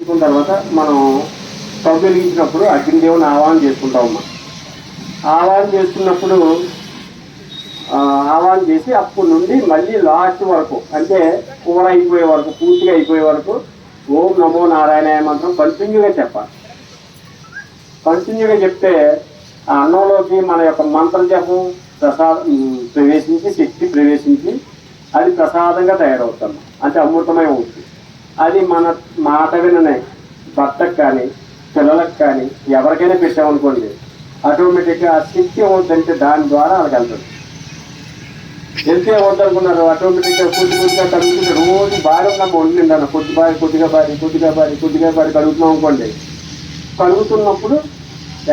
తర్వాత మనం స్టవ్ వెలిగించినప్పుడు అగ్నిదేవుని ఆవాహన చేసుకుంటామమ్మా. ఆవాహన చేసుకున్నప్పుడు ఆవాహన చేసి అప్పటి నుండి మళ్ళీ లాస్ట్ వరకు అంటే కూర అయిపోయే వరకు పూర్తిగా అయిపోయే వరకు ఓం నమో నారాయణాయ మంత్రం కంటిన్యూగా చెప్పాలి. కంటిన్యూగా చెప్తే ఆ అన్నంలోకి మన యొక్క మంత్ర జపం ప్రవేశించి శక్తి ప్రవేశించి అది ప్రసాదంగా తయారవుతాము. అంటే అమృతమై అవుతుంది. అది మన మాట విననే భర్తకు కానీ పిల్లలకు కానీ ఎవరికైనా పెట్టామనుకోండి ఆటోమేటిక్గా ఆ శక్తి అవుతుందంటే దాని ద్వారా వాళ్ళకి వెళ్తుంది. ఎంత అవుద్దనుకున్నారు ఆటోమేటిక్గా కొద్దిగా కడుగుతుంటే రోజు బాగా ఉన్నప్పుడు ఉండిందన్న కొద్దిగా బారి కడుగుతున్నాం అనుకోండి. కడుగుతున్నప్పుడు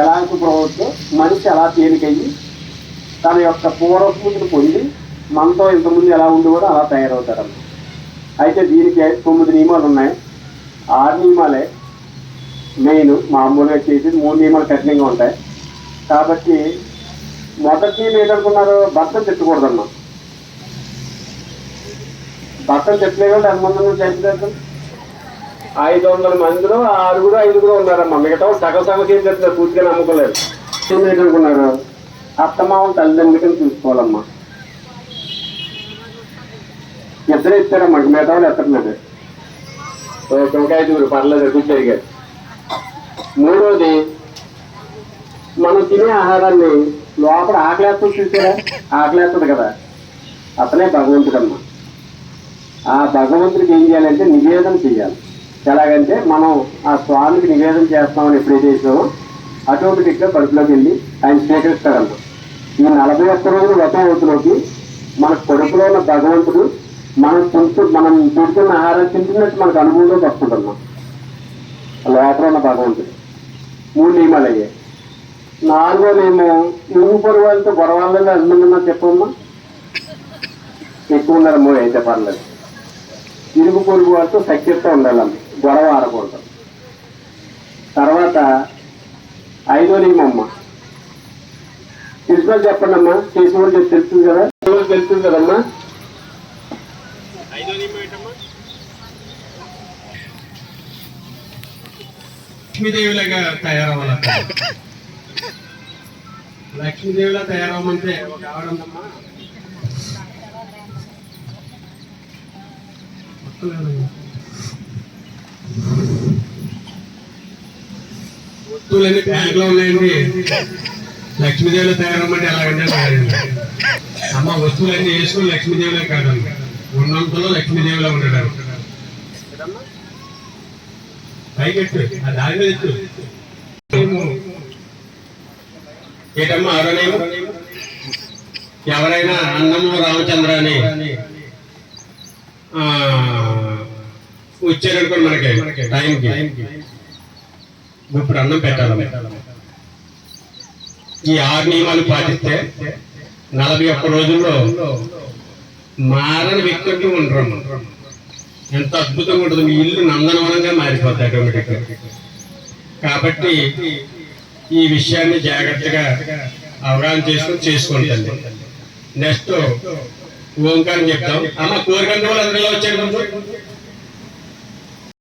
ఎలాంటి ప్రభుత్వం మనిషి ఎలా తేలికయ్యి తన యొక్క పూర్వస్మృతిని పొంది మనతో ఇంతకుముందు ఎలా ఉండి కూడా అలా తయారవుతారన్న. అయితే దీనికి 9 నియమాలు ఉన్నాయి. 6 నియమాలే మెయిన్. మామూలుగా చేసి 3 నియమాలు కఠినంగా ఉంటాయి. కాబట్టి మొదటి నియమం ఏంటనుకున్నారు, భర్తను తిట్టకూడదన్నా. భర్తను తిట్టలేదు ఎంతమంది చేస్తారు? 500 మందిలో 6 ఉన్నారమ్మా. మిగతా సగం ఏం చెప్తారు, పూర్తిగా నమ్ముకోలేదు. ఏంటనుకున్నారు, అత్తమామని తల్లిదండ్రులకి చూసుకోవాలమ్మా. ఇద్దరే ఇస్తారమ్మా, మిగతా వాళ్ళు ఎత్తట్లేదు. ఇంకా 5 పర్లేదు కూర్చొరిగారు. మూడోది, మనం తినే ఆహారాన్ని లోపల ఆకలేస్తుంది చూసారా, ఆకలేస్తుంది కదా, అతనే భగవంతుడమ్మా. ఆ భగవంతుడికి ఏం చేయాలంటే నివేదన చేయాలి. ఎలాగంటే మనం ఆ స్వామికి నివేదన చేస్తామని ఎప్పుడైతే చేసామో ఆటోమేటిక్గా కడుపులోకి వెళ్ళి ఆయన స్వీకరిస్తాడమ్మా. ఈ 41 రోజుల వ్రతం అవుతులోకి మన కడుపులో ఉన్న భగవంతుడు మనం తింటున్న ఆహారం తింటున్నట్టు మనకు అనుభవంలోకి వస్తుందమ్మా. లోపల ఉన్న భగవంతుడు. 3 నియమాలు అయ్యాయి. 4వ నియమం, ఇరుగు పొరుగు వాళ్ళతో గొడవలలో ఎంతమంది ఉన్నా చెప్పమ్మా. ఎక్కువ ఉన్నారమ్మో, అయితే పర్లేదు. ఇరుగు పొరుగు వాళ్ళతో సఖ్యతతో ఉండాలమ్మా, గొడవ ఆడకూడదు. తర్వాత 5వ నియమం అమ్మా, తెలిసిన చెప్పండి అమ్మా. చేసిన వాళ్ళు తెలుస్తుంది కదా, తెలుస్తుంది కదమ్మా. 5వ నియమం ఏంటమ్మా? లక్ష్మీదేవిలాగా తయారవ్వాలి. లక్ష్మీదేవిలా తయారవ్వమంటే ఒక ఆవిడమ్మా, వస్తువులన్నీ బ్యాంకులో ఉన్నాయండి. లక్ష్మీదేవిలో తయారవ్వమంటే ఎలాగంటే అమ్మ, వస్తువులన్నీ వేసుకుని లక్ష్మీదేవిలో కాదండి, ఉన్నంతలో లక్ష్మీదేవిలో ఉండడం. పైకెట్టు ఆ దారి మీద ఎత్తు. ఏటమ్మా 6వ నియమం, ఎవరైనా అన్నము రామచంద్ర అని వచ్చారనుకోండి మనకి టైంకి ఇప్పుడు అన్నం పెట్టాలి. ఈ 6 నియమాలు పాటిస్తే 41 రోజుల్లో మారని వ్యక్తి ఉండరు. ఎంత అద్భుతంగా ఉంటుంది, మీ ఇల్లు నందనవనంగా మారిపోతాయి ఆటోమేటిక్గా. కాబట్టి ఈ విషయాన్ని జాగ్రత్తగా అవగాహన చేసుకోండి. నెక్స్ట్ ఓంకారం చెప్తాం అమ్మ. కోరికంటే వాళ్ళు అందరిలో వచ్చారు.